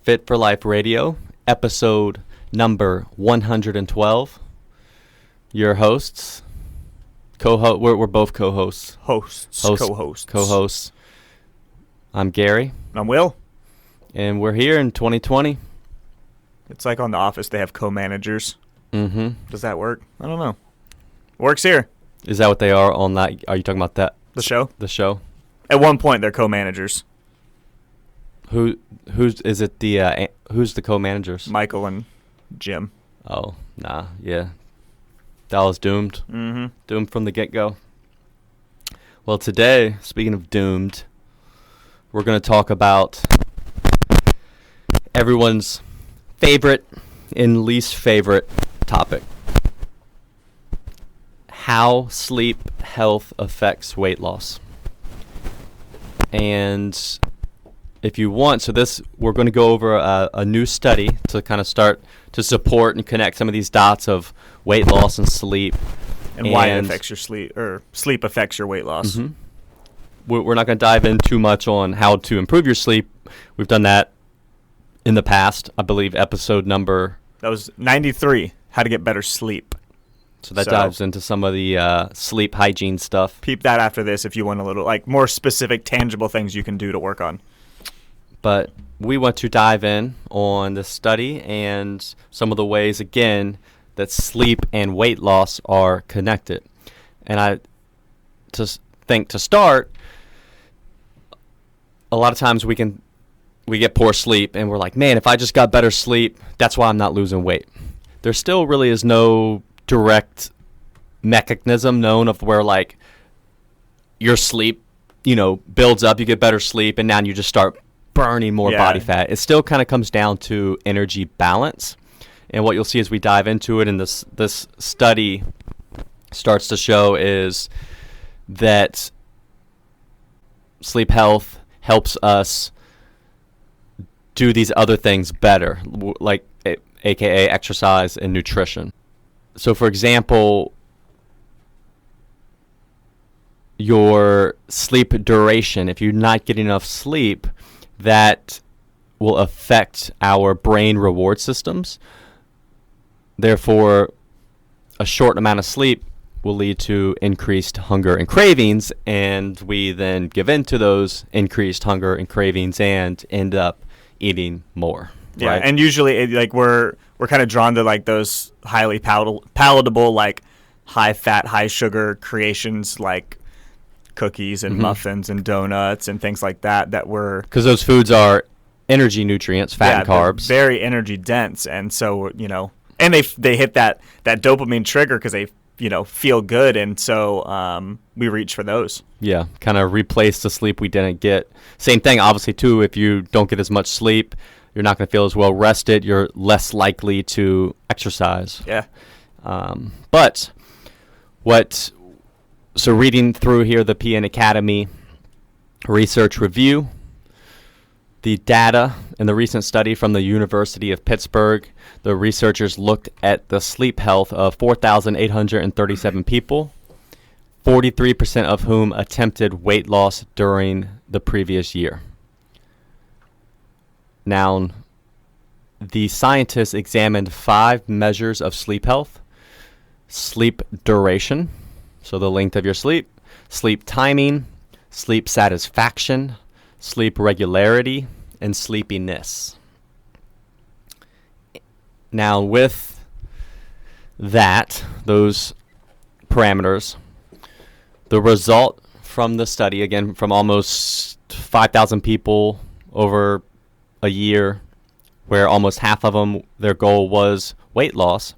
Fit for Life Radio, episode number 112. Your hosts, we're both co-hosts. Co-hosts. I'm Gary. I'm Will. And we're here in 2020. It's like on The Office, they have co-managers. Mm-hmm. Does that work? I don't know. Works here. Is that what they are on that? Are you talking about that? The show? The show. At one point, they're co-managers. Who's the co-managers? Michael and Jim. Oh, nah, yeah. That was doomed. Mm-hmm. Doomed from the get-go. Well, today, speaking of doomed, we're going to talk about everyone's favorite and least favorite topic. How sleep health affects weight loss. And if you want, we're going to go over a new study to kind of start to support and connect some of these dots of weight loss and sleep. And why it affects your sleep, or sleep affects your weight loss. Mm-hmm. We're not going to dive in too much on how to improve your sleep. We've done that in the past, I believe, episode number... That was 93, how to get better sleep. So that dives into some of the sleep hygiene stuff. Peep that after this if you want a little, more specific, tangible things you can do to work on. But we want to dive in on the study and some of the ways, again, that sleep and weight loss are connected. And I just think to start, a lot of times we get poor sleep and we're like, man, if I just got better sleep, that's why I'm not losing weight. There still really is no direct mechanism known of where your sleep, builds up, you get better sleep, and now you just start burning more body fat. It still kind of comes down to energy balance. And what you'll see as we dive into it, and this study starts to show, is that sleep health helps us do these other things better, aka exercise and nutrition. So, for example, your sleep duration, if you're not getting enough sleep, that will affect our brain reward systems. Therefore, a short amount of sleep will lead to increased hunger and cravings, and we then give in to those increased hunger and cravings and end up eating more. Yeah, right? And usually we're kind of drawn to those highly palatable, high fat, high sugar creations like cookies and muffins and donuts and things like that because those foods are energy nutrients, fat and carbs, very energy dense, and so and they hit that dopamine trigger because they feel good, and so we reach for those. Yeah, kind of replace the sleep we didn't get. Same thing, obviously, too. If you don't get as much sleep, you're not going to feel as well rested. You're less likely to exercise. Yeah. So reading through here the PN Academy research review, the data in the recent study from the University of Pittsburgh, the researchers looked at the sleep health of 4,837 people, 43% of whom attempted weight loss during the previous year. Now, the scientists examined 5 measures of sleep health: sleep duration, so the length of your sleep, sleep timing, sleep satisfaction, sleep regularity, and sleepiness. Now, with those parameters, the result from the study, again, from almost 5,000 people over a year, where almost half of them, their goal was weight loss.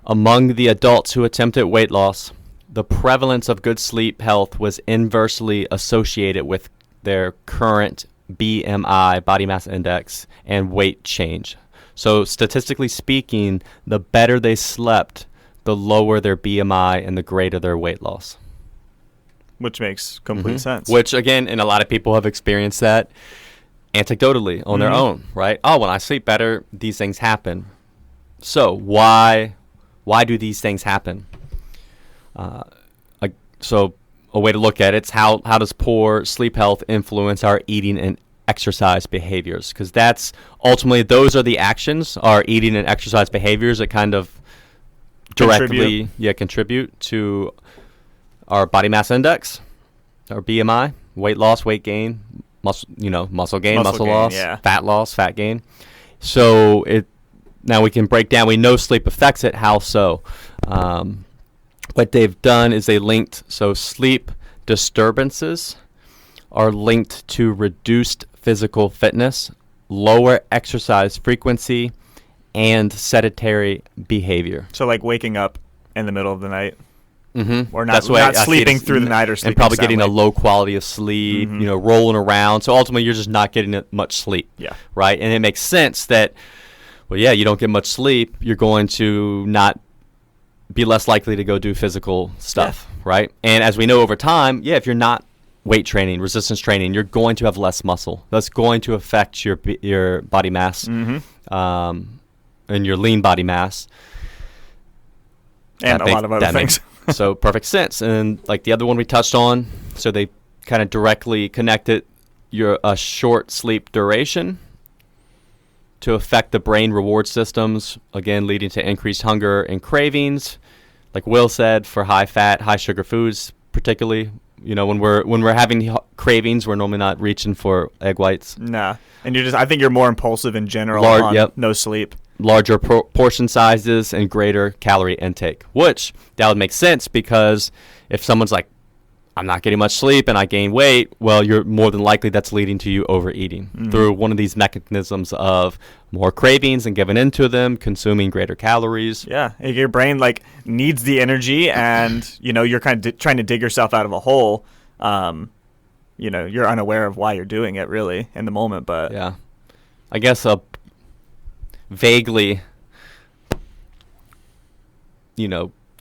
Among the adults who attempted weight loss, the prevalence of good sleep health was inversely associated with their current BMI, body mass index, and weight change. So statistically speaking, the better they slept, the lower their BMI and the greater their weight loss. Which makes complete sense. Which, again, and a lot of people have experienced that anecdotally on their own, right? Oh, when I sleep better, these things happen. So why do these things happen? So a way to look at it is how does poor sleep health influence our eating and exercise behaviors, because that's ultimately, those are the actions, our eating and exercise behaviors that kind of directly contribute to our body mass index, our BMI, weight loss, weight gain, muscle gain, muscle loss, fat gain. So now we can break down. We know sleep affects it. How so? What they've done is they linked, so sleep disturbances are linked to reduced physical fitness, lower exercise frequency, and sedentary behavior. So like waking up in the middle of the night. Mm-hmm. Or not sleeping through the night, or sleeping and probably getting soundly. a low quality of sleep, rolling around. So ultimately, you're just not getting much sleep. Yeah. Right. And it makes sense that, you don't get much sleep. You're going to not be less likely to go do physical stuff. Yeah. Right. And as we know over time, if you're not weight training, resistance training, you're going to have less muscle. That's going to affect your body mass, and your lean body mass, and a lot of other things. So perfect sense. And like the other one we touched on, so they kind of directly connected a short sleep duration to affect the brain reward systems, again leading to increased hunger and cravings. Like Will said, for high fat, high sugar foods, particularly, when we're having cravings, we're normally not reaching for egg whites. Nah, and I think you're more impulsive in general no sleep. Larger portion sizes and greater calorie intake, which that would make sense, because if someone's like, I'm not getting much sleep and I gain weight, well, you're more than likely that's leading to you overeating through one of these mechanisms of more cravings and giving into them, consuming greater calories. Yeah, your brain needs the energy, and you're kind of trying to dig yourself out of a hole. You're unaware of why you're doing it really in the moment, but I guess a vaguely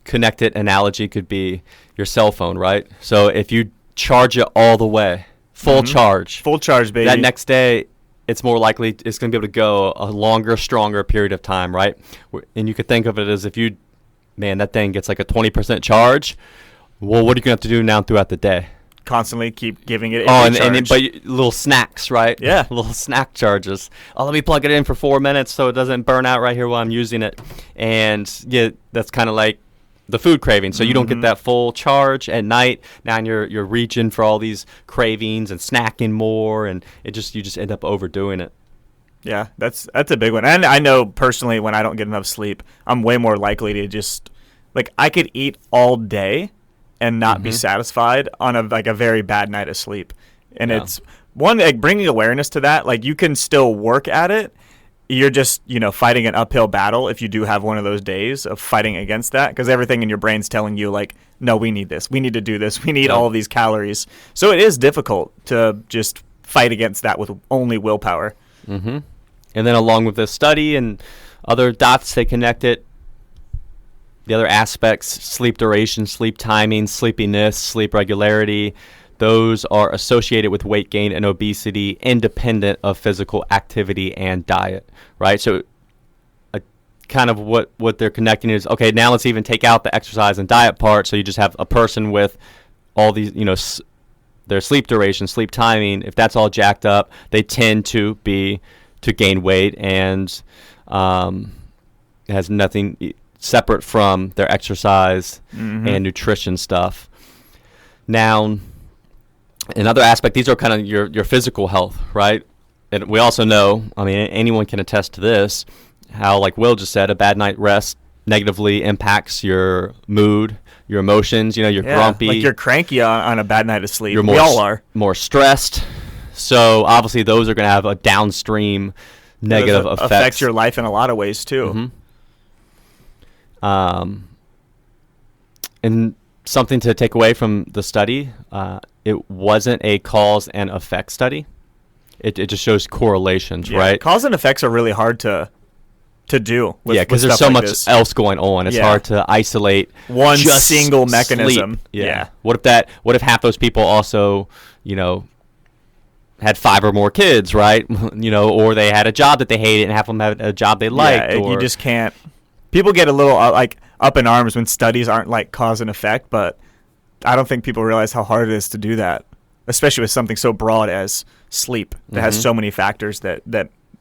connected analogy could be your cell phone, right? So if you charge it all the way, full charge, baby, that next day it's more likely it's going to be able to go a longer, stronger period of time, right? And you could think of it as if that thing gets like a 20% charge, well, what are you going to have to do now throughout the day? Constantly keep giving it but little snacks, right? Yeah. Little snack charges. Let me plug it in for 4 minutes so it doesn't burn out right here while I'm using it. And that's kind of like the food craving. So you don't get that full charge at night. Now you're reaching for all these cravings and snacking more, and you just end up overdoing it. Yeah, that's a big one. And I know personally, when I don't get enough sleep, I'm way more likely to just I could eat all day and not be satisfied on a very bad night of sleep. And it's one, bringing awareness to that. You can still work at it. You're just, fighting an uphill battle if you do have one of those days of fighting against that, because everything in your brain's telling you no, we need this. We need to do this. We need all of these calories. So it is difficult to just fight against that with only willpower. Mm-hmm. And then along with this study and other dots they connected, the other aspects, sleep duration, sleep timing, sleepiness, sleep regularity, those are associated with weight gain and obesity independent of physical activity and diet, right? So kind of what they're connecting is, okay, now let's even take out the exercise and diet part. So you just have a person with all these, their sleep duration, sleep timing. If that's all jacked up, they tend to gain weight, and it has nothing separate from their exercise and nutrition stuff. Now, another aspect, these are kind of your physical health, right? And we also know, anyone can attest to this, how, like Will just said, a bad night rest negatively impacts your mood, your emotions. You're grumpy. You're cranky on a bad night of sleep. We all are. More stressed. So obviously those are going to have a downstream negative effects. Affects your life in a lot of ways too. And something to take away from the study, it wasn't a cause and effect study. It just shows correlations, right? Cause and effects are really hard to do. Because there's so much else going on. It's hard to isolate one just single mechanism. Yeah. What if half those people also, had 5 or more kids, right? Or they had a job that they hated and half of them had a job they liked. Yeah, you just can't. People get a little up in arms when studies aren't cause and effect, but I don't think people realize how hard it is to do that, especially with something so broad as sleep that has so many factors that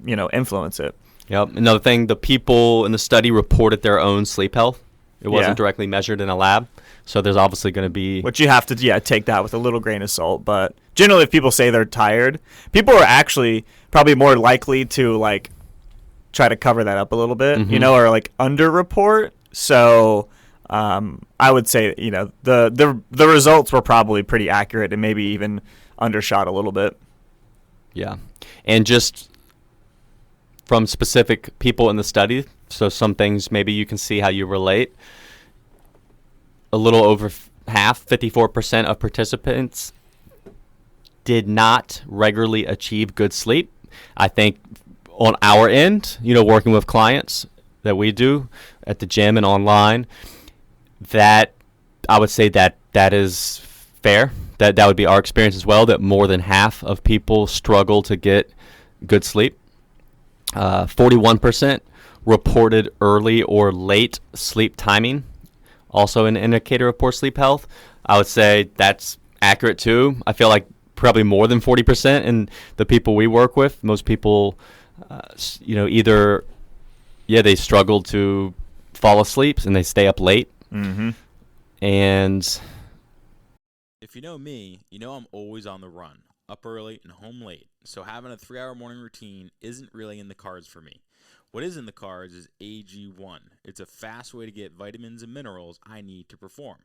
influence it. Yep. Another thing, the people in the study reported their own sleep health. It wasn't directly measured in a lab. So there's obviously going to be... Which you have to, take that with a little grain of salt. But generally, if people say they're tired, people are actually probably more likely to, like, try to cover that up a little bit, or, like, underreport. So I would say, the results were probably pretty accurate and maybe even undershot a little bit. Yeah. And just from specific people in the study, so some things maybe you can see how you relate. A little over half, 54% of participants did not regularly achieve good sleep. I think on our end, working with clients that we do at the gym and online, that I would say that is fair. That would be our experience as well, that more than half of people struggle to get good sleep. 41% reported early or late sleep timing, also an indicator of poor sleep health. I would say that's accurate too. I feel like probably more than 40% in the people we work with. Most people, either, they struggle to fall asleep and they stay up late. Mm-hmm. And if you know me, you know I'm always on the run, up early and home late. So having a 3-hour morning routine isn't really in the cards for me. What is in the cards is AG1. It's a fast way to get vitamins and minerals I need to perform.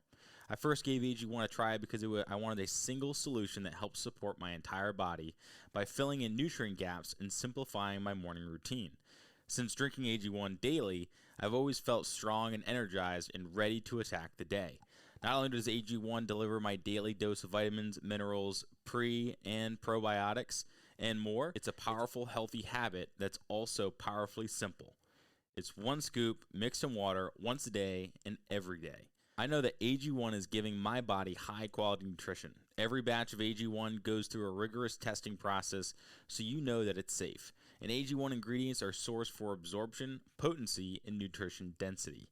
I first gave AG1 a try because I wanted a single solution that helps support my entire body by filling in nutrient gaps and simplifying my morning routine. Since drinking AG1 daily, I've always felt strong and energized and ready to attack the day. Not only does AG1 deliver my daily dose of vitamins, minerals, pre- and probiotics, and more, it's a powerful, healthy habit that's also powerfully simple. It's one scoop mixed in water once a day and every day. I know that AG1 is giving my body high-quality nutrition. Every batch of AG1 goes through a rigorous testing process, so you know that it's safe. And AG1 ingredients are sourced for absorption, potency, and nutrition density.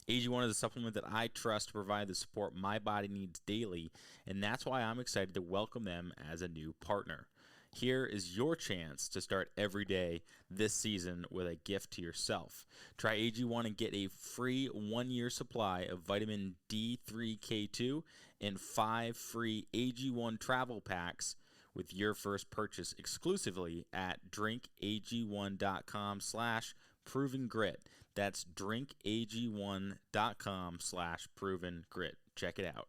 AG1 is a supplement that I trust to provide the support my body needs daily, and that's why I'm excited to welcome them as a new partner. Here is your chance to start every day this season with a gift to yourself. Try AG1 and get a free 1-year supply of vitamin D3K2 and 5 free AG1 travel packs with your first purchase exclusively at drinkag1.com/provengrit. That's drinkag1.com/provengrit. Check it out.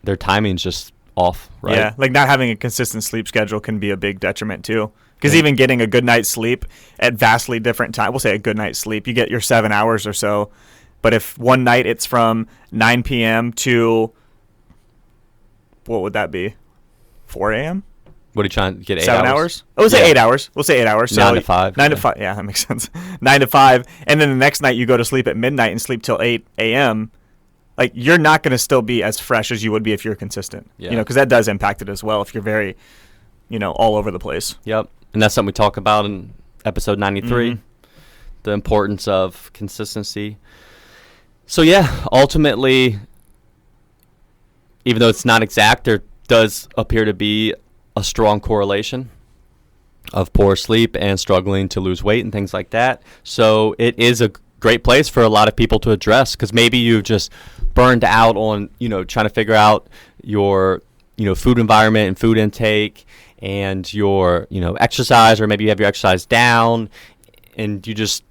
their timing's just off, right? Yeah, like not having a consistent sleep schedule can be a big detriment too. Because even getting a good night's sleep at vastly different time, we'll say a good night's sleep, you get your 7 hours or so. But if one night it's from 9 p.m. to, what would that be, 4 a.m.? What are you trying to get, 8 7 hours? Oh, we'll say 8 hours. We'll say 8 hours. So 9 to 5. 9 to 5. Yeah, that makes sense. 9 to 5. And then the next night you go to sleep at midnight and sleep till 8 a.m. Like, you're not going to still be as fresh as you would be if you're consistent. Yeah. You know, because that does impact it as well if you're very, all over the place. Yep. And that's something we talk about in episode 93, the importance of consistency. So, yeah, ultimately, even though it's not exact, there does appear to be a strong correlation of poor sleep and struggling to lose weight and things like that. So it is a great place for a lot of people to address, because maybe you've just burned out on, trying to figure out your, food environment and food intake and your, exercise, or maybe you have your exercise down and you just,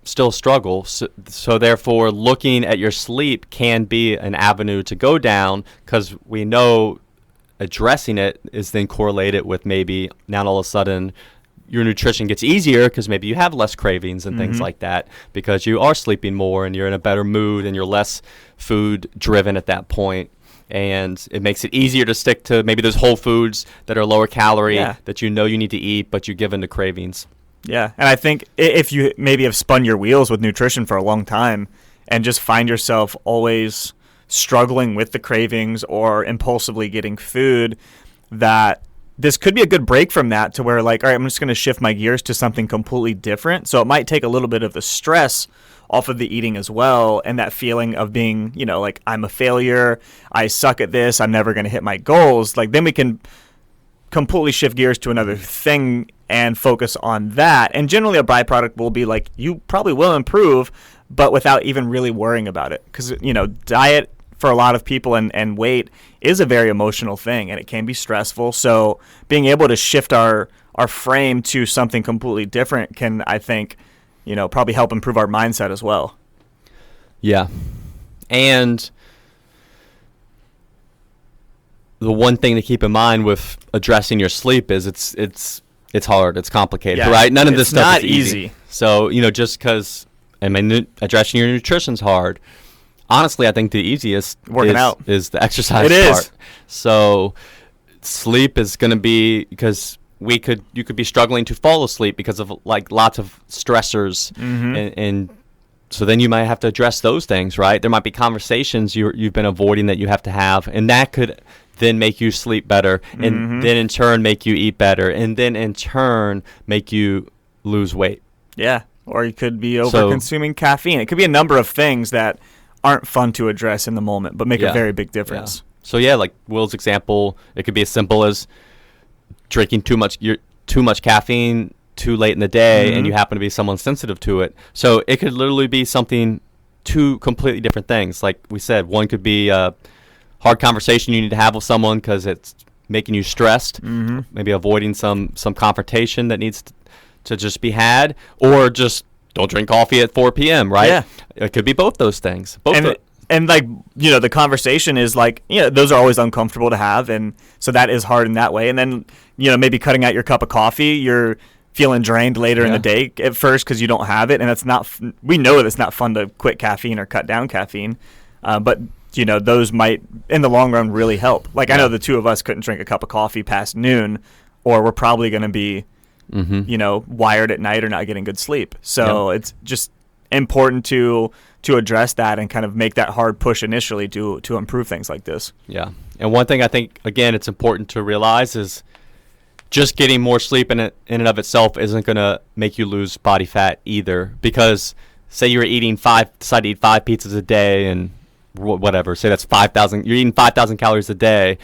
still struggle. So therefore, looking at your sleep can be an avenue to go down, because we know addressing it is then correlated with maybe now all of a sudden your nutrition gets easier, because maybe you have less cravings and things like that, because you are sleeping more and you're in a better mood and you're less food driven at that point. And it makes it easier to stick to maybe those whole foods that are lower calorie that you need to eat, but you give in to cravings. Yeah, and I think if you maybe have spun your wheels with nutrition for a long time and just find yourself always struggling with the cravings or impulsively getting food, that this could be a good break from that, to where, like, all right, I'm just going to shift my gears to something completely different. So it might take a little bit of the stress off of the eating as well, and that feeling of being, like, I'm a failure, I suck at this, I'm never going to hit my goals, like, then we can completely shift gears to another thing and focus on that. And generally a byproduct will be like, you probably will improve, but without even really worrying about it. Because, diet for a lot of people and weight is a very emotional thing, and it can be stressful. So being able to shift our frame to something completely different can, I think, probably help improve our mindset as well. Yeah. And the one thing to keep in mind with addressing your sleep is it's hard, it's complicated, right? None of this stuff is easy. So, just because addressing your nutrition's hard. Honestly, I think the easiest is the exercise part. So sleep is going to be, because you could be struggling to fall asleep because of like lots of stressors, and so then you might have to address those things, right? There might be conversations you've been avoiding that you have to have, and that could then make you sleep better, and then in turn make you eat better, and then in turn make you lose weight. Yeah, or you could be over-consuming caffeine. It could be a number of things that aren't fun to address in the moment, but make a very big difference. Yeah. So like Will's example, it could be as simple as drinking too much caffeine too late in the day, and you happen to be someone sensitive to it. So it could literally be two completely different things. Like we said, one could be a hard conversation you need to have with someone because it's making you stressed, maybe avoiding some confrontation that needs to just be had, or just don't drink coffee at 4 p.m., right? Yeah. It could be both those things. And like, the conversation is like, those are always uncomfortable to have. And so that is hard in that way. And then, maybe cutting out your cup of coffee, you're feeling drained later in the day at first because you don't have it. And it's not, we know that it's not fun to quit caffeine or cut down caffeine. But, those might in the long run really help. Like I know the two of us couldn't drink a cup of coffee past noon, or we're probably going to be, wired at night or not getting good sleep. So it's just important to address that and kind of make that hard push initially to improve things like this. Yeah. And one thing I think, again, it's important to realize is just getting more sleep in and of itself isn't going to make you lose body fat either. Because say you're decide to eat 5 pizzas a day and whatever, say that's 5,000, you're eating 5,000 calories a day,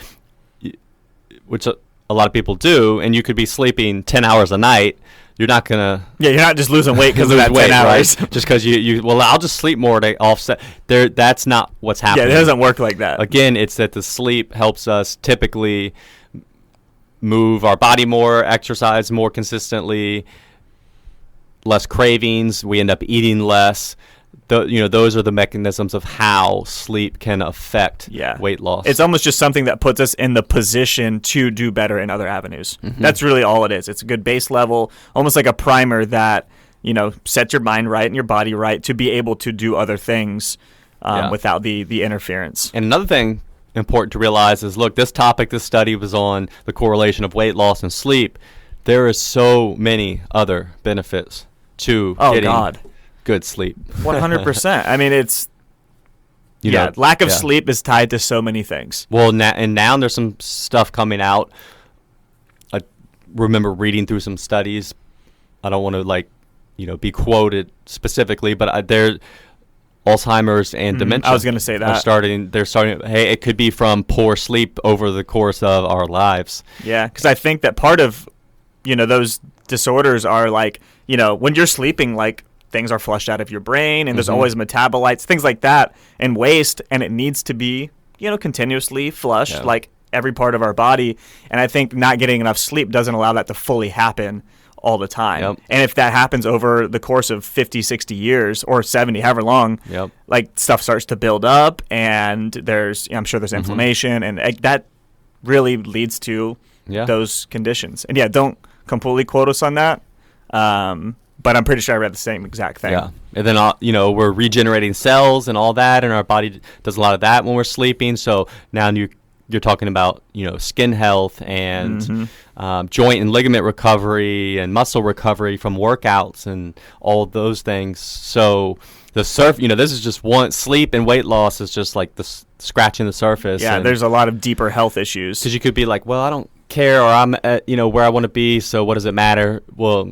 which a lot of people do, and you could be sleeping 10 hours a night. You're not going to... Yeah, you're not just losing weight because of that 10 hours. Right? Just because I'll just sleep more to offset. That's not what's happening. Yeah, it doesn't work like that. Again, it's that the sleep helps us typically move our body more, exercise more consistently, less cravings, we end up eating less. Those are the mechanisms of how sleep can affect weight loss. It's almost just something that puts us in the position to do better in other avenues. That's really all it is. It's a good base level, almost like a primer that, sets your mind right and your body right to be able to do other things without the interference. And another thing important to realize is, look, this study was on the correlation of weight loss and sleep. There is so many other benefits to getting good sleep. 100%. I mean, it's lack of sleep is tied to so many things. Well, now there's some stuff coming out. I remember reading through some studies. I don't want to be quoted specifically, but there Alzheimer's and dementia. I was going to say that. They're starting. Hey, it could be from poor sleep over the course of our lives. Yeah, because I think that part of those disorders are like when you're sleeping, like things are flushed out of your brain, and there's always metabolites, things like that, and waste, and it needs to be continuously flushed, like every part of our body. And I think not getting enough sleep doesn't allow that to fully happen all the time. And if that happens over the course of 50, 60 years or 70, however long, like stuff starts to build up, and I'm sure there's inflammation, and that really leads to those conditions. And don't completely quote us on that, but I'm pretty sure I read the same exact thing. Yeah, and then we're regenerating cells and all that, and our body does a lot of that when we're sleeping. So now you're talking about skin health and joint and ligament recovery and muscle recovery from workouts and all of those things. So this is just one. Sleep and weight loss is just like the scratching the surface. Yeah, there's a lot of deeper health issues. Because you could be like, well, I don't care, or I'm at where I want to be, so what does it matter? Well,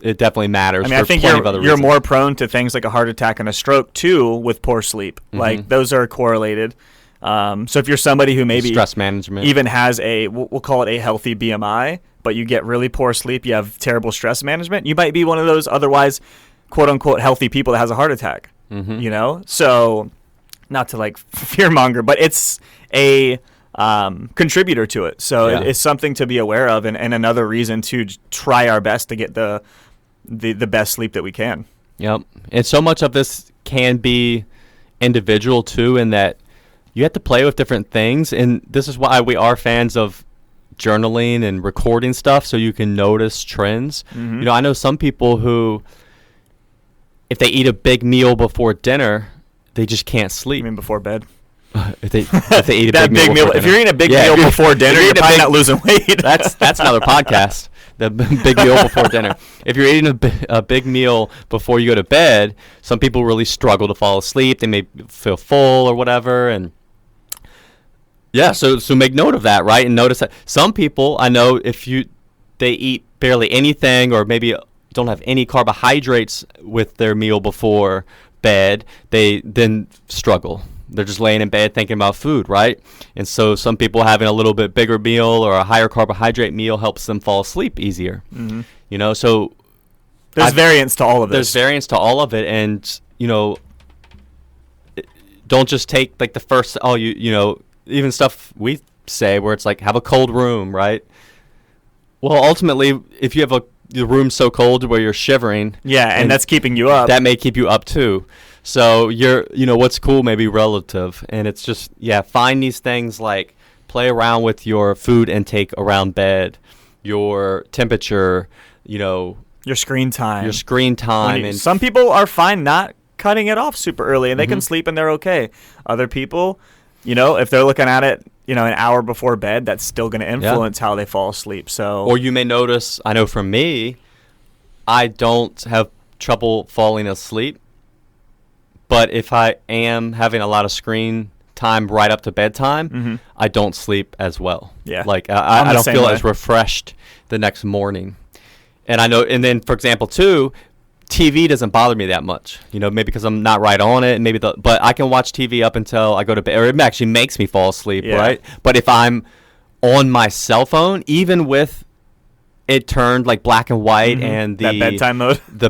it definitely matters. I mean, I think you're more prone to things like a heart attack and a stroke too with poor sleep. Mm-hmm. Like those are correlated. So if you're somebody who maybe stress management even has we'll call it a healthy BMI, but you get really poor sleep, you have terrible stress management, you might be one of those otherwise quote unquote healthy people that has a heart attack. Mm-hmm. You know, so not to like fearmonger, but it's a contributor to it. So it's something to be aware of, and another reason to try our best to get the best sleep that we can. Yep. And so much of this can be individual too, in that you have to play with different things, and this is why we are fans of journaling and recording stuff, so you can notice trends. Mm-hmm. You know, I know some people who, if they eat a big meal before dinner, they just can't sleep. You mean before bed? If they eat a that big meal, if you're eating a big meal before dinner, you're probably not losing weight. That's another podcast. The big meal before dinner. If you're eating a big meal before you go to bed, some people really struggle to fall asleep. They may feel full or whatever, and so make note of that, right? And notice that some people, I know, if they eat barely anything or maybe don't have any carbohydrates with their meal before bed, they then struggle. They're just laying in bed thinking about food, right? And so some people having a little bit bigger meal or a higher carbohydrate meal helps them fall asleep easier. Mm-hmm. You know, so there's variance to all of this. There's variance to all of it, and you know, don't just take like the first. You know, even stuff we say where it's like have a cold room, right? Well, ultimately, if you have the room so cold where you're shivering, and that's keeping you up, that may keep you up too. So what's cool may be relative, and it's just find these things like play around with your food intake around bed, your temperature, your screen time, and some people are fine not cutting it off super early, and they can sleep and they're okay. Other people, if they're looking at it, an hour before bed, that's still going to influence how they fall asleep. So, or you may notice, I know for me, I don't have trouble falling asleep. But if I am having a lot of screen time right up to bedtime, I don't sleep as well. Yeah. Like I don't feel as refreshed the next morning. And I know, and then for example too, TV doesn't bother me that much. Maybe because I'm not right on it, and but I can watch TV up until I go to bed, or it actually makes me fall asleep, right? But if I'm on my cell phone, even with it turned like black and white and the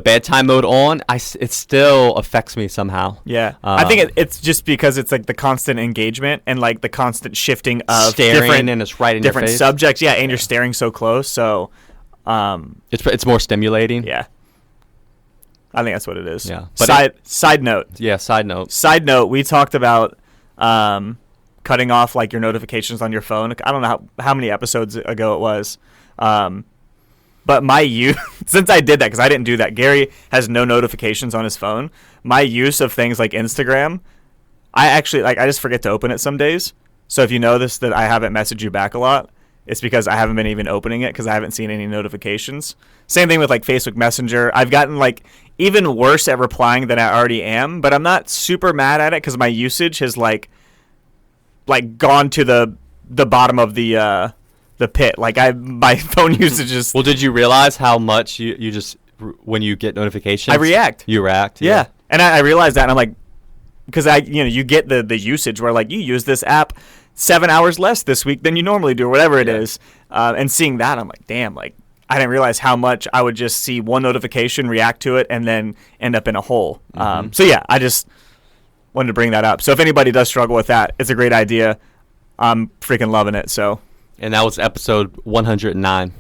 bedtime mode on, it still affects me somehow. I think it's just because it's like the constant engagement and like the constant shifting of staring, and it's right in different your face. Subjects, and you're staring so close, so it's more stimulating. I think that's what it is. But side note. Side note, we talked about cutting off like your notifications on your phone. I don't know how many episodes ago it was. But my use, since I did that, because I didn't do that, Gary has no notifications on his phone. My use of things like Instagram, I just forget to open it some days. So if you notice that I haven't messaged you back a lot, it's because I haven't been even opening it because I haven't seen any notifications. Same thing with like Facebook Messenger. I've gotten like even worse at replying than I already am, but I'm not super mad at it because my usage has like gone to the bottom of the pit. Like my phone usage is. Well, did you realize how much you just when you get notifications? I react. You react. Yeah. And I realized that, and I'm like, because you get the usage where like you use this app 7 hours less this week than you normally do, or whatever it is. And seeing that, I'm like, damn, like I didn't realize how much I would just see one notification, react to it, and then end up in a hole. So yeah, I just wanted to bring that up. So if anybody does struggle with that, it's a great idea. I'm freaking loving it. So. And that was episode 109.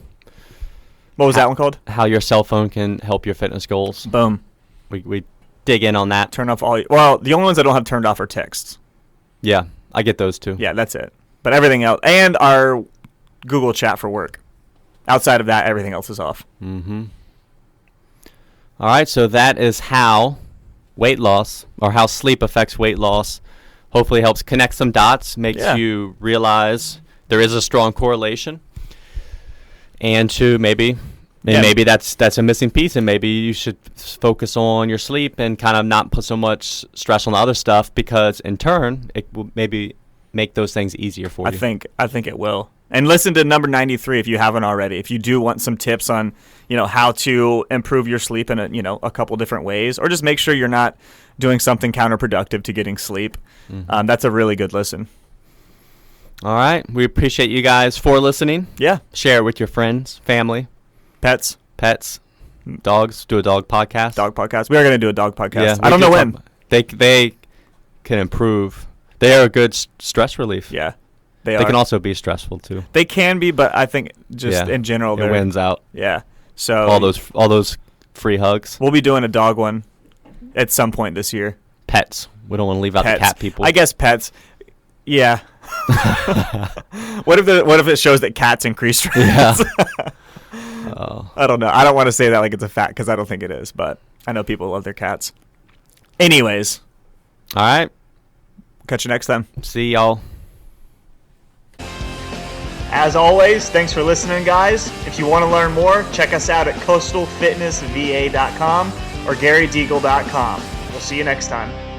What was that one called? How your cell phone can help your fitness goals. Boom. We dig in on that. Turn off well, the only ones I don't have turned off are texts. Yeah, I get those too. Yeah, that's it. But everything else, and our Google chat for work. Outside of that, everything else is off. Mm-hmm. All right, so that is how weight loss, or how sleep affects weight loss. Hopefully helps connect some dots, makes you realize there is a strong correlation, and maybe that's a missing piece, and maybe you should focus on your sleep and kind of not put so much stress on the other stuff, because in turn it will maybe make those things easier for you. I think it will. And listen to number 93 if you haven't already. If you do want some tips on, how to improve your sleep in a couple different ways, or just make sure you're not doing something counterproductive to getting sleep. That's a really good listen. All right. We appreciate you guys for listening. Yeah. Share it with your friends, family, Pets, dogs. Do a dog podcast. dog podcast. We are going to do a dog podcast. Yeah, I don't know when. They can improve. They are a good stress relief. Yeah. They can also be stressful too. They can be, but I think just in general, it wins out. Yeah. So all those free hugs. We'll be doing a dog one at some point this year. Pets. We don't want to leave out the cat people. I guess pets. Yeah. What if it shows that cats increase stress? Yeah. I don't know. I don't want to say that like it's a fact because I don't think it is, but I know people love their cats. Anyways. All right. Catch you next time. See y'all. As always, thanks for listening, guys. If you want to learn more, check us out at coastalfitnessva.com or garydeagle.com. We'll see you next time.